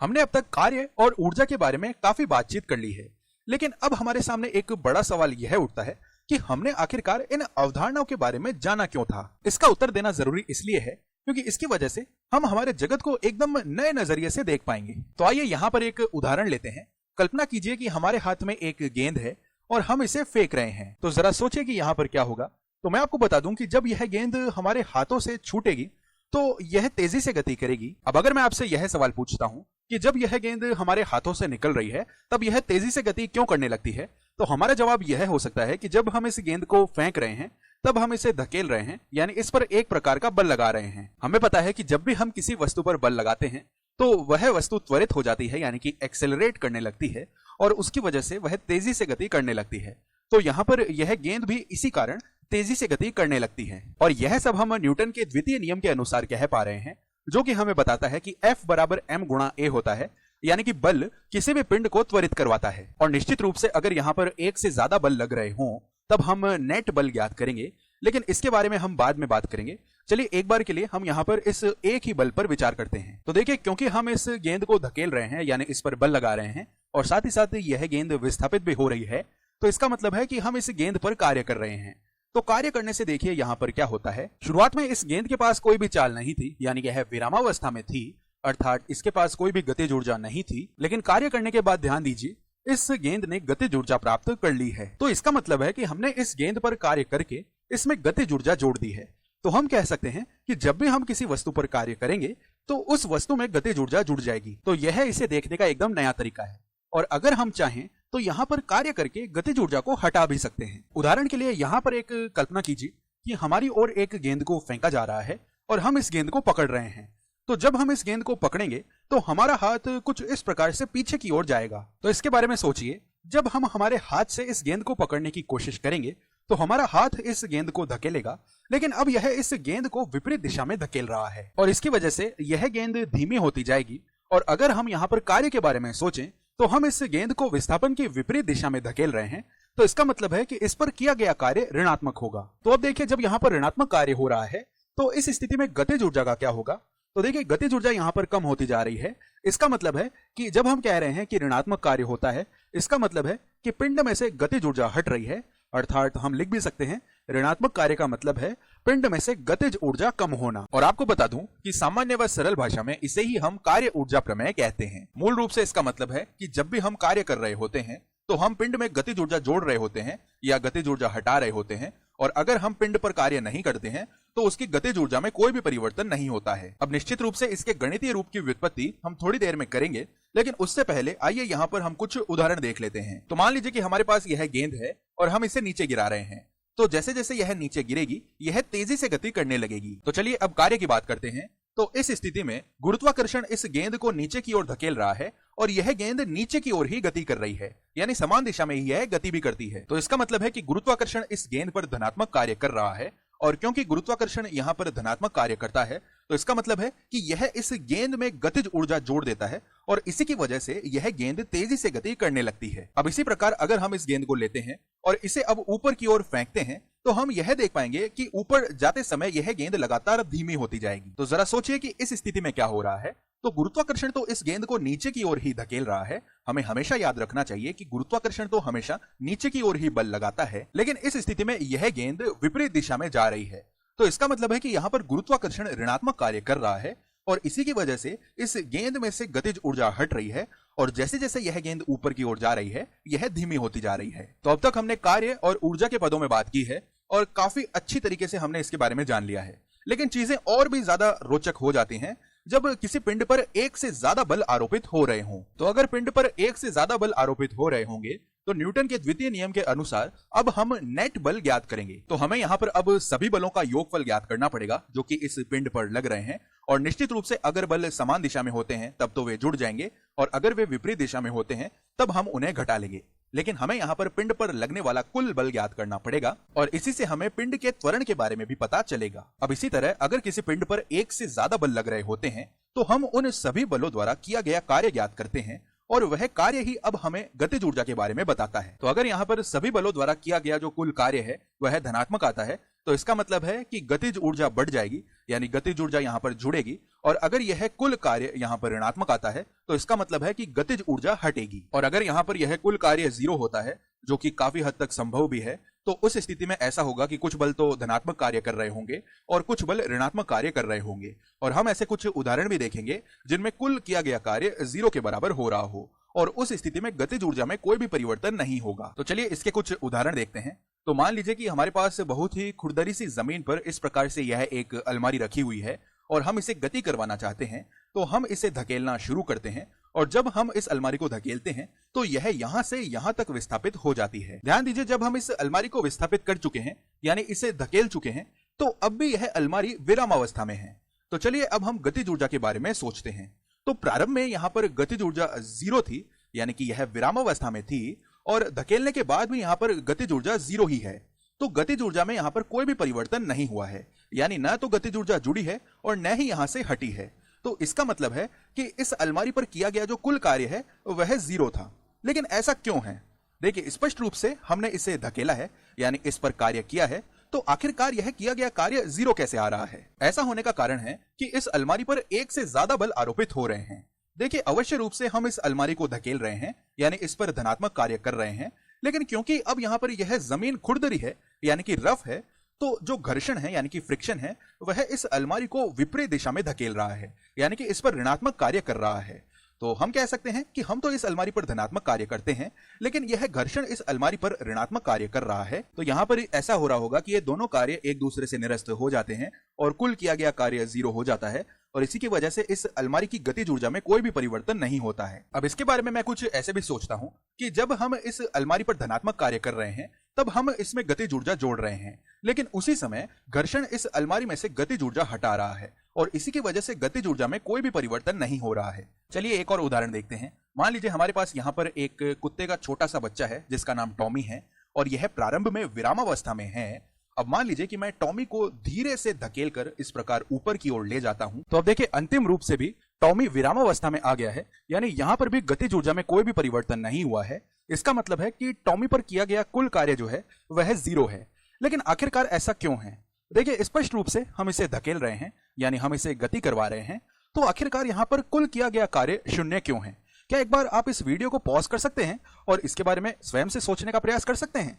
हमने अब तक कार्य और ऊर्जा के बारे में काफी बातचीत कर ली है, लेकिन अब हमारे सामने एक बड़ा सवाल यह उठता है कि हमने आखिरकार इन अवधारणाओं के बारे में जाना क्यों था। इसका उत्तर देना जरूरी इसलिए है क्योंकि इसकी वजह से हम हमारे जगत को एकदम नए नजरिए से देख पाएंगे। तो आइए यहाँ पर एक उदाहरण लेते हैं। कल्पना कीजिए कि हमारे हाथ में एक गेंद है और हम इसे फेंक रहे हैं। तो जरा सोचिए कि यहाँ पर क्या होगा। तो मैं आपको बता दूं कि जब यह गेंद हमारे हाथों से छूटेगी तो यह तेजी से गति करेगी। अब अगर मैं आपसे यह सवाल पूछता हूं कि जब यह गेंद हमारे हाथों से निकल रही है तब यह तेजी से गति क्यों करने लगती है, तो हमारा जवाब यह हो सकता है कि जब हम इस गेंद को फेंक रहे हैं तब हम इसे धकेल रहे हैं, यानी इस पर एक प्रकार का बल लगा रहे हैं। हमें पता है कि जब भी हम किसी वस्तु पर बल लगाते हैं तो वह वस्तु त्वरित हो जाती है, यानी कि एक्सेलरेट करने लगती है और उसकी वजह से वह तेजी से गति करने लगती है। तो यहाँ पर यह गेंद भी इसी कारण तेजी से गति करने लगती है। और यह सब हम न्यूटन के द्वितीय नियम के अनुसार कह पा रहे हैं, जो कि हमें बताता है कि F बराबर m गुणा a होता है, यानी कि बल किसी भी पिंड को त्वरित करवाता है। और निश्चित रूप से अगर यहाँ पर एक से ज्यादा बल लग रहे हों तब हम नेट बल ज्ञात करेंगे, लेकिन इसके बारे में हम बाद में बात करेंगे। चलिए एक बार के लिए हम यहाँ पर इस एक ही बल पर विचार करते हैं। तो देखिए, क्योंकि हम इस गेंद को धकेल रहे हैं यानी इस पर बल लगा रहे हैं और साथ ही साथ यह गेंद विस्थापित भी हो रही है, तो इसका मतलब है कि हम इस गेंद पर कार्य कर रहे हैं। तो कार्य करने से देखिए यहाँ पर क्या होता है। शुरुआत में इस गेंद के पास कोई भी चाल नहीं थी, यानी यह विरामावस्था में थी, अर्थात इसके पास कोई भी गतिज ऊर्जा नहीं थी। लेकिन कार्य करने के बाद ध्यान दीजिए, इस गेंद ने गतिज ऊर्जा प्राप्त कर ली है। तो इसका मतलब है कि हमने इस गेंद पर कार्य करके इसमें गतिज ऊर्जा जोड़ दी है। तो हम कह सकते हैं कि जब भी हम किसी वस्तु पर कार्य करेंगे तो उस वस्तु में गतिज ऊर्जा जुड़ जाएगी। तो यह इसे देखने का एकदम नया तरीका है। और अगर हम चाहें तो यहाँ पर कार्य करके गतिज ऊर्जा को हटा भी सकते हैं। उदाहरण के लिए यहाँ पर एक कल्पना कीजिए कि हमारी ओर एक गेंद को फेंका जा रहा है और हम इस गेंद को पकड़ रहे हैं। तो जब हम इस गेंद को पकड़ेंगे तो हमारा हाथ कुछ इस प्रकार से पीछे की ओर जाएगा। तो इसके बारे में सोचिए, जब हम हमारे हाथ से इस गेंद को पकड़ने की कोशिश करेंगे तो हमारा हाथ इस गेंद को धकेलेगा, लेकिन अब यह इस गेंद को विपरीत दिशा में धकेल रहा है और इसकी वजह से यह गेंद धीमी होती जाएगी। और अगर हम यहाँ पर कार्य के बारे में सोचें तो हम इस गेंद को विस्थापन की विपरीत दिशा में धकेल रहे हैं। तो इसका मतलब है कि इस पर किया गया कार्य ऋणात्मक होगा। तो अब देखिए, जब यहाँ पर ऋणात्मक कार्य हो रहा है तो इस स्थिति में गतिज ऊर्जा का क्या होगा। तो देखिए, गतिज ऊर्जा यहाँ पर कम होती जा रही है। इसका मतलब है कि जब हम कह रहे हैं कि ऋणात्मक कार्य होता है, इसका मतलब है कि पिंड में से गतिज ऊर्जा हट रही है। अर्थात हम लिख भी सकते हैं, ऋणात्मक कार्य का मतलब है पिंड में से गतिज ऊर्जा कम होना। और आपको बता दूं कि सामान्य व सरल भाषा में इसे ही हम कार्य ऊर्जा प्रमेय कहते हैं। मूल रूप से इसका मतलब है कि जब भी हम कार्य कर रहे होते हैं तो हम पिंड में गतिज ऊर्जा जोड़ रहे होते हैं या गतिज ऊर्जा हटा रहे होते हैं, और अगर हम पिंड पर कार्य नहीं करते हैं तो उसकी गतिज ऊर्जा में कोई भी परिवर्तन नहीं होता है। अब निश्चित रूप से इसके गणितीय रूप की व्युत्पत्ति हम थोड़ी देर में करेंगे, लेकिन उससे पहले आइए यहाँ पर हम कुछ उदाहरण देख लेते हैं। तो मान लीजिए कि हमारे पास यह गेंद है और हम इसे नीचे गिरा रहे हैं। तो जैसे जैसे यह नीचे गिरेगी यह तेजी से गति करने लगेगी। तो चलिए अब कार्य की बात करते हैं। तो इस स्थिति में गुरुत्वाकर्षण इस गेंद को नीचे की ओर धकेल रहा है और यह गेंद नीचे की ओर ही गति कर रही है, यानी समान दिशा में ही यह गति भी करती है। तो इसका मतलब है कि गुरुत्वाकर्षण इस गेंद पर धनात्मक कार्य कर रहा है, और क्योंकि गुरुत्वाकर्षण यहाँ पर धनात्मक कार्य करता है तो इसका मतलब है कि यह इस गेंद में गतिज ऊर्जा जोड़ देता है और इसी की वजह से यह गेंद तेजी से गति करने लगती है। अब इसी प्रकार अगर हम इस गेंद को लेते हैं और इसे अब ऊपर की ओर फेंकते हैं तो हम यह देख पाएंगे कि ऊपर जाते समय यह गेंद लगातार धीमी होती जाएगी। तो जरा सोचिए कि इस स्थिति में क्या हो रहा है। तो गुरुत्वाकर्षण तो इस गेंद को नीचे की ओर ही धकेल रहा है। हमें हमेशा याद रखना चाहिए कि गुरुत्वाकर्षण तो हमेशा नीचे की ओर ही बल लगाता है, लेकिन इस स्थिति में यह गेंद विपरीत दिशा में जा रही है। तो इसका मतलब है कि यहाँ पर गुरुत्वाकर्षण ऋणात्मक कार्य कर रहा है और इसी की वजह से इस गेंद में से गतिज ऊर्जा हट रही है और जैसे जैसे यह गेंद ऊपर की ओर जा रही है यह धीमी होती जा रही है। तो अब तक हमने कार्य और ऊर्जा के पदों में बात की है और काफी अच्छी तरीके से हमने इसके बारे में जान लिया है, लेकिन चीजें और भी ज्यादा रोचक हो जाती हैं जब किसी पिंड पर एक से ज्यादा बल आरोपित हो रहे हों। तो अगर पिंड पर एक से ज्यादा बल आरोपित हो रहे होंगे तो न्यूटन के द्वितीय नियम के अनुसार अब हम नेट बल ज्ञात करेंगे। तो हमें यहाँ पर अब सभी बलों का योगफल ज्ञात करना पड़ेगा जो कि इस पिंड पर लग रहे हैं, और निश्चित रूप से अगर बल समान दिशा में होते हैं तब तो वे जुड़ जाएंगे और अगर वे विपरीत दिशा में होते हैं तब हम उन्हें घटा लेंगे। लेकिन हमें यहाँ पर पिंड पर लगने वाला कुल बल ज्ञात करना पड़ेगा और इसी से हमें पिंड के त्वरण के बारे में भी पता चलेगा। अब इसी तरह अगर किसी पिंड पर एक से ज्यादा बल लग रहे होते हैं तो हम उन सभी बलों द्वारा किया गया कार्य ज्ञात करते हैं और वह कार्य ही अब हमें गतिज ऊर्जा के बारे में बताता है। तो अगर यहाँ पर सभी बलों द्वारा किया गया जो कुल कार्य है वह धनात्मक आता है तो इसका मतलब है कि गतिज ऊर्जा बढ़ जाएगी, यानी गतिज ऊर्जा यहाँ पर जुड़ेगी और अगर यह कुल कार्य यहाँ पर ऋणात्मक आता है तो इसका मतलब है कि गतिज ऊर्जा हटेगी। और अगर यहाँ पर यह कुल कार्य 0 होता है, जो कि काफी हद तक संभव भी है, तो उस स्थिति में ऐसा होगा कि कुछ बल तो धनात्मक कार्य कर रहे होंगे और कुछ बल ऋणात्मक कार्य कर रहे होंगे। और हम ऐसे कुछ उदाहरण भी देखेंगे जिनमें कुल किया गया कार्य 0 के बराबर हो रहा हो और उस स्थिति में गतिज ऊर्जा में कोई भी परिवर्तन नहीं होगा। तो चलिए इसके कुछ उदाहरण देखते हैं। तो मान लीजिए कि हमारे पास बहुत ही खुरदरी सी जमीन पर इस प्रकार से यह एक अलमारी रखी हुई है और हम इसे गति करवाना चाहते हैं। तो हम इसे धकेलना शुरू करते हैं और जब हम इस अलमारी को धकेलते हैं तो यह यहां से यहां तक विस्थापित हो जाती है। ध्यान दीजिए, जब हम इस अलमारी को विस्थापित कर चुके हैं यानी इसे धकेल चुके हैं, तो अब भी यह अलमारी विरामावस्था में है। तो चलिए अब हम गतिज ऊर्जा के बारे में सोचते हैं। तो प्रारंभ में यहां पर गतिज ऊर्जा 0 थी, यानी कि यह विरामावस्था में थी, और धकेलने के बाद भी यहां पर गतिज ऊर्जा 0 ही है। तो गतिज ऊर्जा में यहां पर कोई भी परिवर्तन नहीं हुआ है, यानी न तो गतिज ऊर्जा जुड़ी है और न ही यहां से हटी है। तो इसका मतलब है कि इस अलमारी पर किया गया जो कुल कार्य है वह 0 था। लेकिन ऐसा क्यों है? देखिए, स्पष्ट रूप से हमने इसे धकेला है, यानी इस पर कार्य किया है, तो आखिरकार यह किया गया कार्य 0 कैसे आ रहा है? ऐसा होने का कारण है कि इस अलमारी पर एक से ज्यादा बल आरोपित हो रहे हैं। देखिए, अवश्य रूप से हम इस अलमारी को धकेल रहे हैं, यानी इस पर धनात्मक कार्य कर रहे हैं, लेकिन क्योंकि अब यहां पर यह जमीन खुरदरी है, यानी कि रफ है, तो जो घर्षण है यानी कि फ्रिक्शन है वह इस अलमारी को विपरीत दिशा में धकेल रहा है, यानी कि इस पर ऋणात्मक कार्य कर रहा है। तो हम कह सकते हैं कि हम तो इस अलमारी पर धनात्मक कार्य करते हैं, लेकिन यह घर्षण इस अलमारी पर ऋणात्मक कार्य कर रहा है। तो यहाँ पर ऐसा हो रहा होगा कि ये दोनों कार्य एक दूसरे से निरस्त हो जाते हैं और कुल किया गया कार्य 0 हो जाता है, और इसी की वजह से इस अलमारी की गतिज ऊर्जा में कोई भी परिवर्तन नहीं होता है। अब इसके बारे में मैं कुछ ऐसे भी सोचता हूं कि जब हम इस अलमारी पर धनात्मक कार्य कर रहे हैं तब हम इसमें गतिज ऊर्जा जोड़ रहे हैं, लेकिन उसी समय घर्षण इस अलमारी में से गतिज ऊर्जा हटा रहा है और इसी की वजह से गतिज ऊर्जा में कोई भी परिवर्तन नहीं हो रहा है। चलिए एक और उदाहरण देखते हैं। मान लीजिए हमारे पास यहाँ पर एक कुत्ते का छोटा सा बच्चा है जिसका नाम टॉमी है और यह प्रारंभ में विरामावस्था में है। अब मान लीजिए कि मैं टॉमी को धीरे से धकेलकर इस प्रकार ऊपर की ओर ले जाता हूं, तो अब देखिए अंतिम रूप से भी टॉमी विरामावस्था में आ गया है, यानी यहां पर भी गतिज ऊर्जा में कोई भी परिवर्तन नहीं हुआ है। इसका मतलब है कि टॉमी पर किया गया कुल कार्य जो है वह 0 है। लेकिन आखिरकार ऐसा क्यों है? देखिए, स्पष्ट रूप से हम इसे धकेल रहे हैं, यानी हम इसे गति करवा रहे हैं, तो आखिरकार यहाँ पर कुल किया गया कार्य 0 क्यों है? क्या एक बार आप इस वीडियो को पॉज कर सकते हैं और इसके बारे में स्वयं से सोचने का प्रयास कर सकते हैं?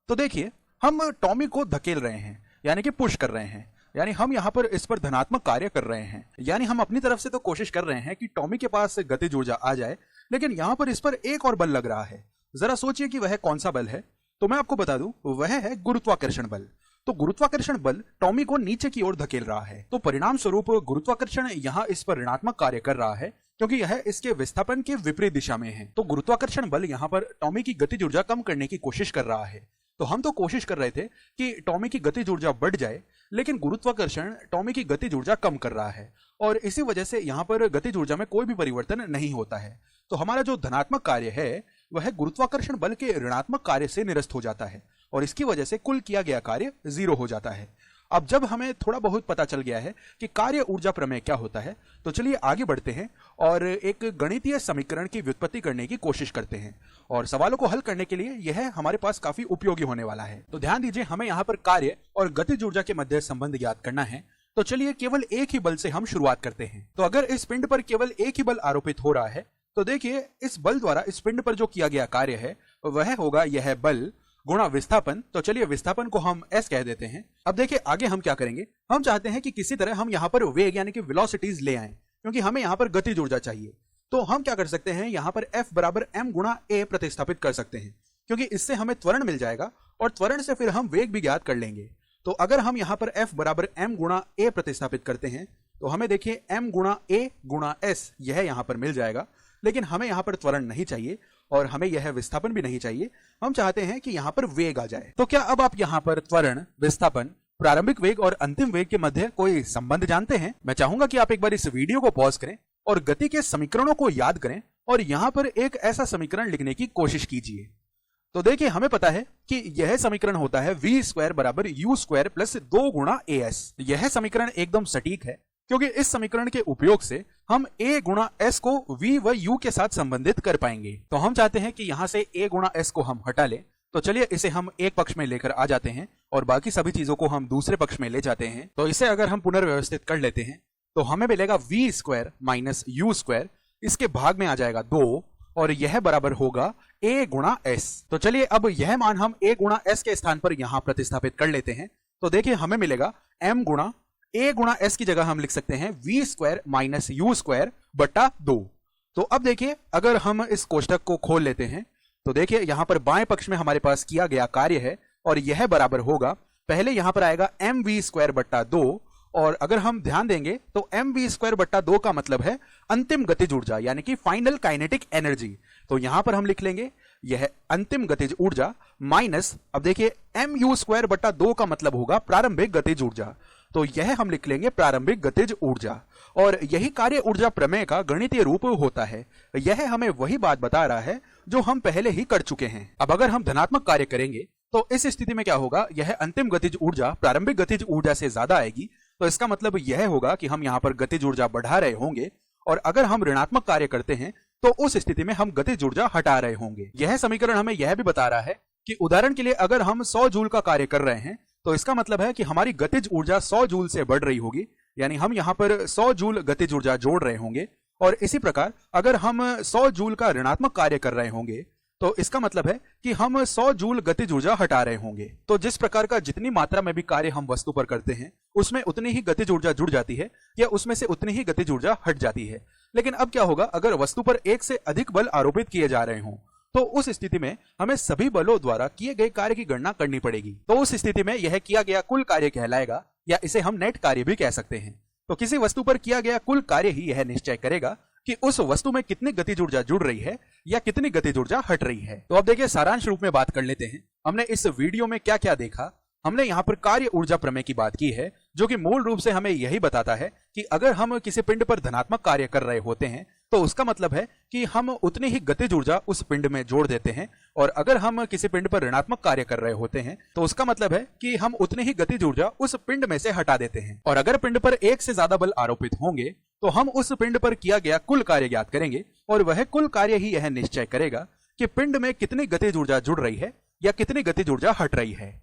तो देखिए, हम टॉमी को धकेल रहे हैं, यानी कि पुश कर रहे हैं, यानी हम यहाँ पर इस पर धनात्मक कार्य कर रहे हैं, यानी हम अपनी तरफ से तो कोशिश कर रहे हैं कि टॉमी के पास गतिज ऊर्जा आ जाए, लेकिन यहाँ पर इस पर एक और बल लग रहा है। जरा सोचिए कि वह कौन सा बल है। तो मैं आपको बता दूं, वह है गुरुत्वाकर्षण बल। तो गुरुत्वाकर्षण बल टॉमी को नीचे की ओर धकेल रहा है। तो परिणाम स्वरूप गुरुत्वाकर्षण यहाँ इस पर ऋणात्मक कार्य कर रहा है, क्योंकि यह इसके विस्थापन के विपरीत दिशा में है। तो गुरुत्वाकर्षण बल यहाँ पर टॉमी की गतिज ऊर्जा कम करने की कोशिश कर रहा है। तो हम तो कोशिश कर रहे थे कि टॉमी की गतिज ऊर्जा बढ़ जाए, लेकिन गुरुत्वाकर्षण टॉमी की गतिज ऊर्जा कम कर रहा है और इसी वजह से यहाँ पर गतिज ऊर्जा में कोई भी परिवर्तन नहीं होता है। तो हमारा जो धनात्मक कार्य है वह गुरुत्वाकर्षण बल के ऋणात्मक कार्य से निरस्त हो जाता है और इसकी वजह से कुल किया गया कार्य 0 हो जाता है। अब जब हमें थोड़ा बहुत पता चल गया है कि कार्य ऊर्जा प्रमेय क्या होता है, तो चलिए आगे बढ़ते हैं और एक गणितीय समीकरण की व्युत्पत्ति करने की कोशिश करते हैं। और सवालों को हल करने के लिए यह हमारे पास काफी उपयोगी होने वाला है। तो ध्यान दीजिए, हमें यहाँ पर कार्य और गतिज ऊर्जा के मध्य संबंध ज्ञात करना है। तो चलिए केवल एक ही बल से हम शुरुआत करते हैं। तो अगर इस पिंड पर केवल एक ही बल आरोपित हो रहा है, तो देखिए इस बल द्वारा इस पिंड पर जो किया गया कार्य है वह होगा यह बल गुणा विस्थापन। तो चलिए विस्थापन को हम s कह देते हैं। अब देखिए आगे हम क्या करेंगे, हम चाहते हैं कि किसी तरह हम यहाँ पर वेग यानी कि वेलोसिटीज ले आएं, क्योंकि हमें यहाँ पर गतिज ऊर्जा चाहिए। तो हम क्या कर सकते हैं, यहाँ पर F बराबर m गुणा a प्रतिस्थापित कर सकते हैं, क्योंकि इससे हमें त्वरण मिल जाएगा और त्वरण से फिर हम वेग भी ज्ञात कर लेंगे। तो अगर हम यहाँ पर F बराबर m गुणा a प्रतिस्थापित करते हैं तो हमें देखिए m गुणा a गुणा s यह यहाँ पर मिल जाएगा, लेकिन हमें यहाँ पर त्वरण नहीं चाहिए और हमें यह विस्थापन भी नहीं चाहिए। हम चाहते हैं कि यहाँ पर वेग आ जाए। तो क्या अब आप यहाँ पर त्वरण, विस्थापन, प्रारंभिक वेग और अंतिम वेग के मध्य कोई संबंध जानते हैं? मैं चाहूंगा कि आप एक बार इस वीडियो को पॉज करें और गति के समीकरणों को याद करें और यहाँ पर एक ऐसा समीकरण लिखने की कोशिश कीजिए। तो देखिए हमें पता है कि यह समीकरण होता है v स्क्वायर बराबर u स्क्वायर प्लस 2 गुणा as। यह समीकरण एकदम सटीक है, क्योंकि इस समीकरण के उपयोग से हम a गुणा s को v व u के साथ संबंधित कर पाएंगे। तो हम चाहते हैं कि यहाँ से a गुणा s को हम हटा लें। तो चलिए इसे हम एक पक्ष में लेकर आ जाते हैं और बाकी सभी चीजों को हम दूसरे पक्ष में ले जाते हैं। तो इसे अगर हम पुनर्व्यवस्थित कर लेते हैं तो हमें मिलेगा v square minus u square, इसके भाग में आ जाएगा 2 और यह बराबर होगा a गुणा s। तो चलिए अब यह मान हम a गुणा s के स्थान पर यहां प्रतिस्थापित कर लेते हैं। तो देखिए हमें मिलेगा m गुणा a गुणा s की जगह हम लिख सकते हैं v square minus u square बटा 2। तो अब देखिए अगर हम इस कोष्टक को खोल लेते हैं तो देखिए यहां पर बाएं पक्ष में हमारे पास किया गया कार्य है और यह बराबर होगा, पहले यहां पर आएगा mv स्क्वायर बट्टा 2 और अगर हम ध्यान देंगे तो mv स्क्वायर बट्टा 2 का मतलब है अंतिम गतिज ऊर्जा यानी कि फाइनल काइनेटिक एनर्जी। तो यहां पर हम लिख लेंगे यह अंतिम गतिज ऊर्जा माइनस, अब देखिए mu स्क्वायर बट्टा 2 का मतलब होगा प्रारंभिक गतिज ऊर्जा, तो यह हम लिख लेंगे प्रारंभिक गतिज ऊर्जा। और यही कार्य ऊर्जा प्रमेय का गणितीय रूप होता है। यह हमें वही बात बता रहा है जो हम पहले ही कर चुके हैं। अब अगर हम धनात्मक कार्य करेंगे तो इस स्थिति में क्या होगा, यह अंतिम गतिज ऊर्जा प्रारंभिक गतिज ऊर्जा से ज्यादा आएगी। तो इसका मतलब यह होगा कि हम यहाँ पर गतिज ऊर्जा बढ़ा रहे होंगे, और अगर हम ऋणात्मक कार्य करते हैं तो उस स्थिति में हम गतिज ऊर्जा हटा रहे होंगे। यह समीकरण हमें यह भी बता रहा है कि उदाहरण के लिए अगर हम 100 जूल का कार्य कर रहे हैं तो इसका मतलब है कि हमारी गतिज ऊर्जा 100 जूल से बढ़ रही होगी, यानी हम यहाँ पर 100 जूल गतिज ऊर्जा जोड़ रहे होंगे। और इसी प्रकार अगर हम 100 जूल का ऋणात्मक कार्य कर रहे होंगे तो इसका मतलब है कि हम 100 जूल गतिज ऊर्जा हटा रहे होंगे। तो जिस प्रकार का जितनी मात्रा में भी कार्य हम वस्तु पर करते हैं उसमें उतनी ही गतिज ऊर्जा जुड़ जाती है या उसमें से उतनी ही गतिज ऊर्जा हट जाती है। लेकिन अब क्या होगा, अगर वस्तु पर एक से अधिक बल आरोपित किए जा रहे हों तो उस स्थिति में हमें सभी बलों द्वारा किए गए कार्य की गणना करनी पड़ेगी। तो उस स्थिति में यह किया गया कुल कार्य कहलाएगा, या इसे हम नेट कार्य भी कह सकते हैं। तो किसी वस्तु पर किया गया कुल कार्य ही यह निश्चय करेगा कि उस वस्तु में कितनी गतिज ऊर्जा जुड़ रही है या कितनी गतिज ऊर्जा हट रही है। तो अब देखिए सारांश रूप में बात कर लेते हैं, हमने इस वीडियो में क्या क्या देखा। हमने यहाँ पर कार्य ऊर्जा प्रमेय की बात की है, जो कि मूल रूप से हमें यही बताता है कि अगर हम किसी पिंड पर धनात्मक कार्य कर रहे होते हैं तो उसका मतलब है कि हम उतनी ही गतिज ऊर्जा उस पिंड में जोड़ देते हैं, और अगर हम किसी पिंड पर ऋणात्मक कार्य कर रहे होते हैं तो उसका मतलब है कि हम उतनी ही गतिज ऊर्जा उस पिंड में से हटा देते हैं। और अगर पिंड पर एक से ज्यादा बल आरोपित होंगे तो हम उस पिंड पर किया गया कुल कार्य ज्ञात करेंगे, और वह कुल कार्य ही यह निश्चय करेगा कि पिंड में कितनी गतिज ऊर्जा जुड़ रही है या कितनी गतिज ऊर्जा हट रही है।